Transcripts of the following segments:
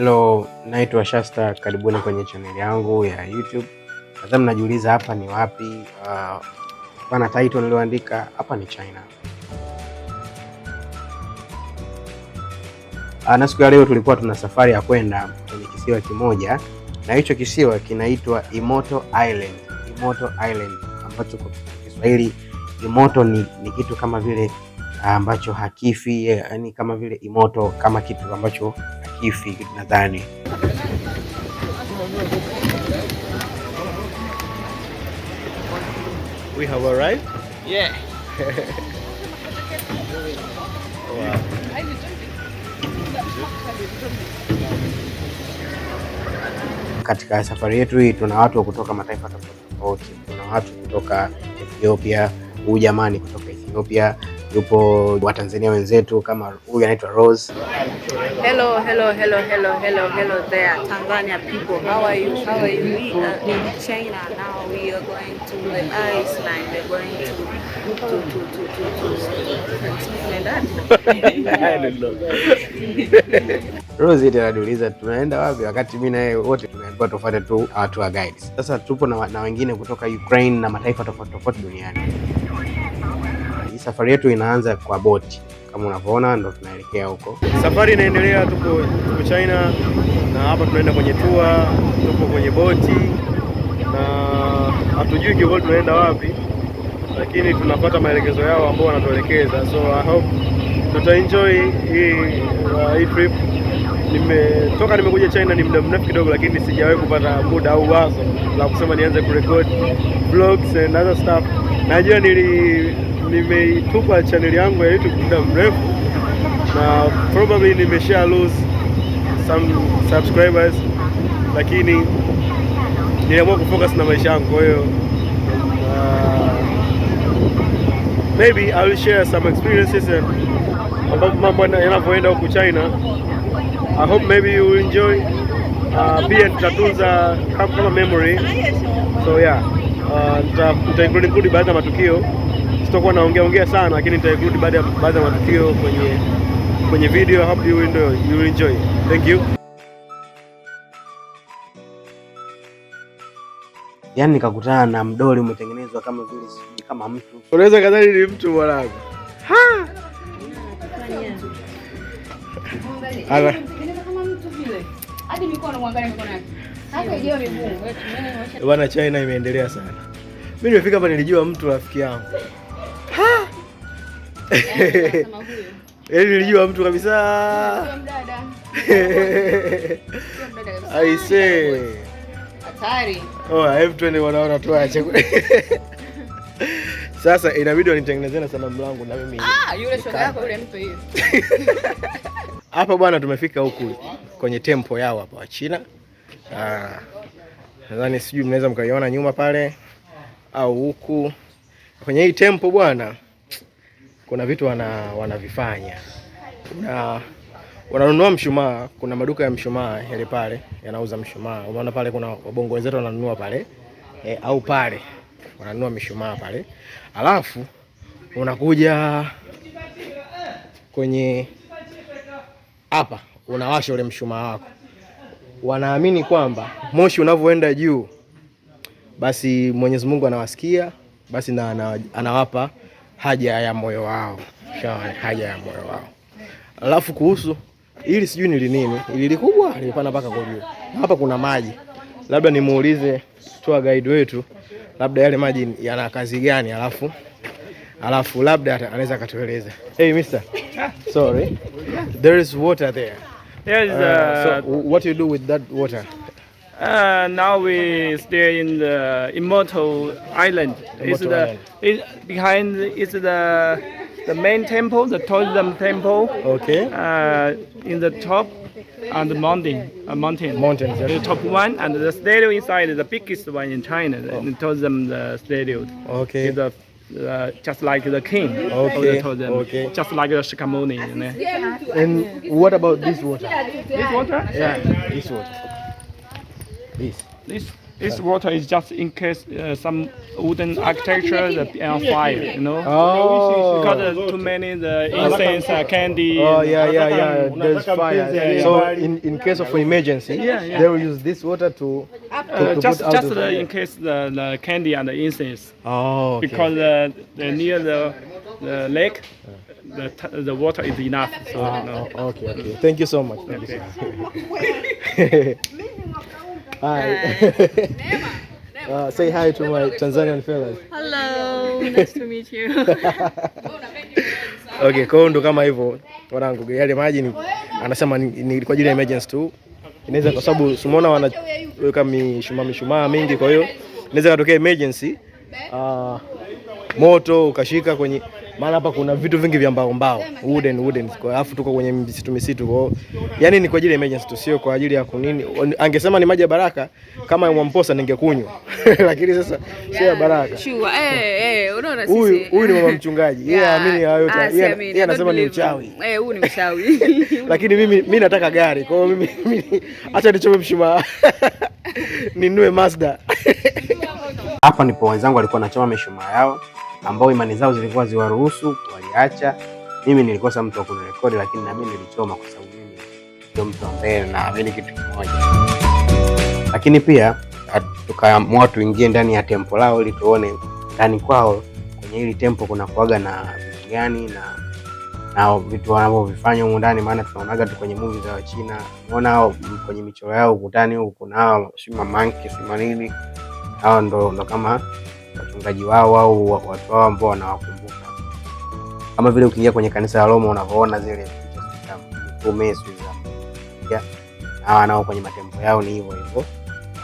Hello, naitwa Shasta, karibuni kwenye channel yangu ya YouTube. Nadhani mnajiuliza hapa ni wapi? Bana, title nilioandika hapa ni China. Na siku ya leo tulikuwa tuna safari ya kwenda kwenye kisiwa kimoja, na hicho kisiwa kinaitwa Immortal Island. Immortal Island ambacho kwa Kiswahili immortal ni kitu kama vile ambacho hakifi, yani kama vile immortal kama kitu ambacho hakifi nadhani. We have arrived? Yeah. Wow. Katika safari yetu hii tuna watu kutoka mataifa tofauti. Kuna watu kutoka Ethiopia, huyu jamani kutoka Ethiopia, yupo wa Tanzania wenzetu kama huyu anaitwa Rose. Hello there, Tanzania people. How are you? How are you? We are in China now. We are going to the Iceland. We're going to Rose ndiye ananiuliza tunaenda wapi, wakati mimi na yeye wote tumeambiwa tufuate tu tour guides. Sasa tupo na wengine kutoka Ukraine na mataifa tofauti duniani. Hii safari yetu inaanza kwa boti. Kama unavyoona ndo tunaelekea huko. Safari inaendelea, tuko China na hapa tunaenda kwenye tour, tuko kwenye boti na hatujui kidogo tunaenda wapi, lakini tunapata maelekezo yao ambao wanatuelekeza. So I hope tutaenjoy hii trip. Nimekuja China ni muda mrefu kidogo, lakini sijawahi kupata muda au wazo la kusema nianze kurecord vlogs and other stuff. Najua nimeitupa channel yangu ya YouTube muda mrefu na probably nimesha lose some subscribers, lakini niliamua kufocus na maisha yangu. Kwa hiyo maybe I will share some experiences about mambo yanavyoenda huku China. I hope maybe you will enjoy. Pia tutatunza kama memory. So yeah, nita-include baadhi ya matukio. Sitakuwa naongea sana, lakini nita-include baadhi ya matukio kwenye video. I hope you will enjoy. Thank you. Yaani nikakutana na mdoli umetengenezwa kama vile kama mtu. Unaweza kadhani ni mtu mwanangu. Ha! Ala. hadi mikono, mwangalie mikono yake. Hata ijeo miguu. Bwana, China imeendelea sana. Mimi nimefika hapa nilijua mtu rafiki yangu. Ha! Kama huyo. Nilijua mtu kabisa. Mdada. I say. Hatari. M20 wanaona tuache. Sasa inabidi wanitengenezee na sanamu langu na mimi. Yule shoga yako yule mpe hiyo. Hapa bwana, tumefika huku kwenye temple yao hapa wa China. Nadhani sijui mnaweza mkaiona nyuma pale au huku. Kwenye hii temple bwana, kuna vitu wanavifanya. Wananunua mshumaa, kuna maduka ya mshumaa yale pale yanauza mshumaa. Unaona pale kuna wabongo wenzetu wananunua pale au pale wananunua mishumaa pale. Alafu unakuja kwenye hapa unawasha ule mshumaa wako. Wanaamini kwamba moshi unavyoenda juu basi Mwenyezi Mungu anawasikia, basi na anawapa haja ya moyo wao. Haja ya moyo wao. Alafu kuhusu ili sijui ni nini, ili likubwa lilipanda mpaka kwa juu. Hapa kuna maji. Labda nimuulize tour guide wetu labda yale maji yana kazi gani, alafu labda anaweza katueleza. Hey mister. Sorry. There is water there. There is so what you do with that water? Now we stay in the Immortal Island. Behind is the main temple, the tourism temple. Okay. In the top on the mountain. Mountains. The top one, and the statue inside is the biggest one in China. The tourism statue. Okay. Is just like the king. Okay. Okay. Just like the Shakyamuni. And what about this water? This water? Yeah. This water. This water is just in case some wooden architecture the on fire, you know. Oh. Because too many the incense, candy. Oh yeah. There's fire. So in case of an emergency, they will use this water to just put out the fire. in case the candy and the incense. Oh. Okay. Because near the lake, the water is enough. So, no. Okay. Thank you so much. Hi. Say hi to my Tanzanian fellas. Hello, nice to meet you. Okay, kwa ndo kama hivyo wanangu, yale maji ni anasema ni kwa ajili ya emergency tu. Inaweza kwa sababu umeona wanaweka mishumaa mingi, kwa hiyo inaweza kutokea emergency moto ukashika kwenye, maana hapa kuna vitu vingi vya mbao wooden, kwa alafu tuko kwenye misitu, kwa yani ni kwa ajili ya emergency tu, sio kwa ajili ya kunini. Angesema ni maji ya baraka kama ya Mwamposa ningekunywa lakini sasa sio ya baraka. Unaona sisi huyu ni mama mchungaji, yeye aamini hayo yote, yeye anasema ni uchawi. Huu ni uchawi lakini mimi nataka gari, kwa hiyo mimi acha nichome mshumaa ninunue Mazda. Hapa ndipo wenzangu walikuwa wanachoma mishumaa yao ambao imani zao zilikuwa ziwaruhusu, waliacha. Mimi nilikosa mtu wa kunirekodi, lakini na mimi nilichoma kwa sababu mimi ndio mtu ambaye naamini kitu kimoja. Lakini pia tukaamua tuingie ndani ya tempo lao ili tuone ndani kwao kwenye hili tempo kuna kuaga na vitu gani na vitu wanavyovifanya huko ndani, maana tunaonaga tu kwenye movie za Wachina. Unaona hao kwenye michoro yao ukutani huko kuna hao shima monkey shima nini, hao ndo kama wachungaji wao au watu wao ambao wanawakumbuka. Kama vile ukiingia kwenye kanisa la Roma unavyoona zile picha za mitume za hawa nao kwenye matempo yao ni hivyo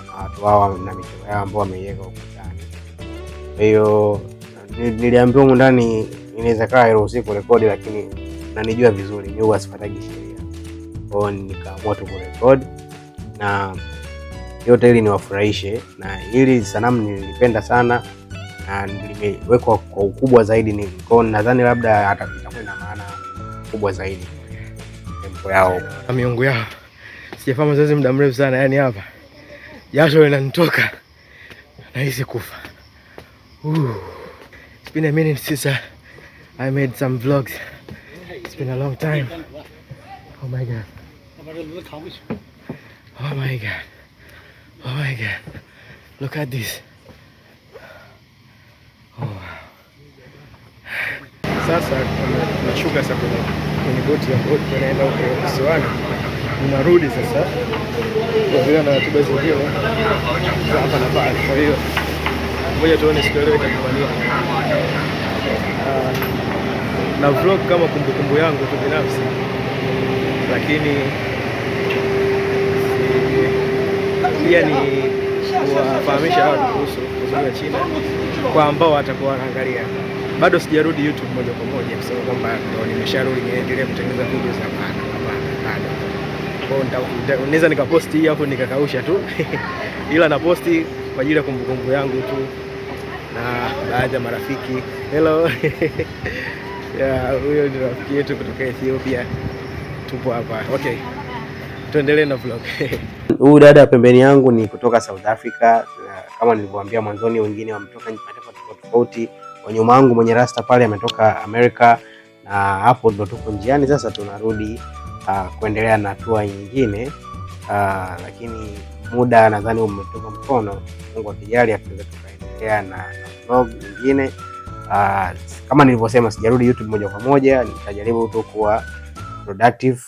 na watu wao na michoro yao ambao wameiweka ukutani. Kwa hiyo niliambiwa huko ndani inaweza kaa hairuhusi kurekodi, lakini nanijua vizuri mimi huwa sifuatagi sheria. Kwa hiyo nikaamua tu kurekodi na yote ili niwafurahishe, na hili sanamu nilipenda sana na limewekwa kwa ukubwa zaidi, nilikuwa nadhani labda hata itakuwa na maana kubwa zaidi tempo yao na miungu yao. Sijafanya mazoezi muda mrefu sana, yani hapa jasho linanitoka, nahisi kufa. It's been a minute since I made some vlogs. It's been a long time. Oh my god. Oh my god. Oh my god. Look at this. Oh wow. Sasa tunashuka sasa kwenye boti ya boti tunaenda huko kisiwani. Tunarudi sasa kwa vile na ratiba zingine hapa na pale. Kwa hiyo ngoja tuone siku leo itakuwa nini. Na vlog kama kumbukumbu yangu tu binafsi, lakini pia ni kuwafahamisha watu kuhusu uzuri wa China kwa ambao watakuwa wanaangalia. Bado sijarudi YouTube moja kwa moja kusema kwamba ndio nimesharudi niendelee kutengeneza video za bado. Kwa unaweza nikaposti hii hapo nikakausha tu ila na posti kwa ajili ya kumbukumbu yangu tu na baadhi ya marafiki. Hello. Huyo ni rafiki yetu kutoka Ethiopia. Tupo hapa. Okay. Tuendelee na vlog. Huyu dada pembeni yangu ni kutoka South Africa. Kama nilivyowaambia mwanzoni, wengine wametoka mataifa tofauti. Kwa nyuma yangu mwenye rasta pale ametoka America, na hapo ndo tuko njiani sasa tunarudi kuendelea na tour nyingine. Lakini muda nadhani umetoka mkono. Mungu akijali tunaweza tukaendelea na vlog nyingine. Kama nilivyosema sijarudi YouTube moja kwa moja, nitajaribu tu kuwa productive.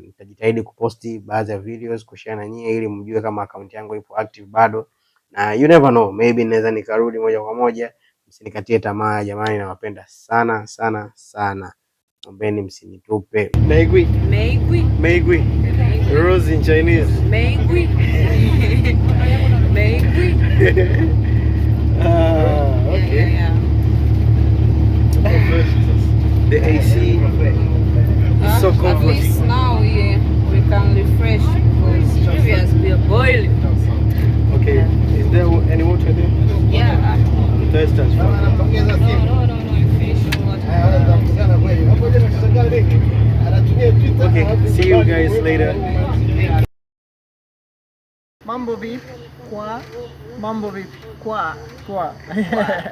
Nitajitahidi kuposti baadhi ya videos kushare na nyie ili mjue kama account yangu ipo active bado, na you never know, maybe naweza nikarudi moja kwa moja. Msinikatie tamaa jamani, nawapenda sana sana sana. Ombeni msinitupe. Meigui. Rose in Chinese. Meigui. Okay. Yeah. The AC is so comfortable. At least now we can refresh because previously we are boiling. Okay. Yeah. Is there any water there? Yeah. Thirst us. No. Fish water. Okay. See you guys later. Mambo vipi? Kwa. Mambo vipi? Kwa. Kwa.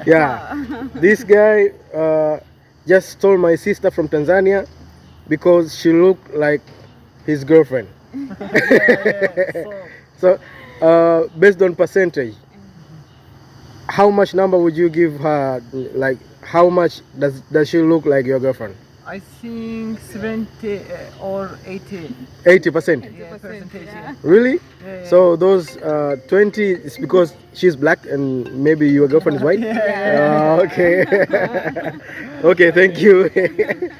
Yeah. This guy just stole my sister from Tanzania because she looked like his girlfriend. So, based on percentage, how much number would you give her? Like, how much does she look like your girlfriend? I think 70 or 80. 80%. Yeah, percentage. Yeah. Really? Yeah. So those 20 is because she's black and maybe your girlfriend is white? Yeah. Okay. Okay, thank you.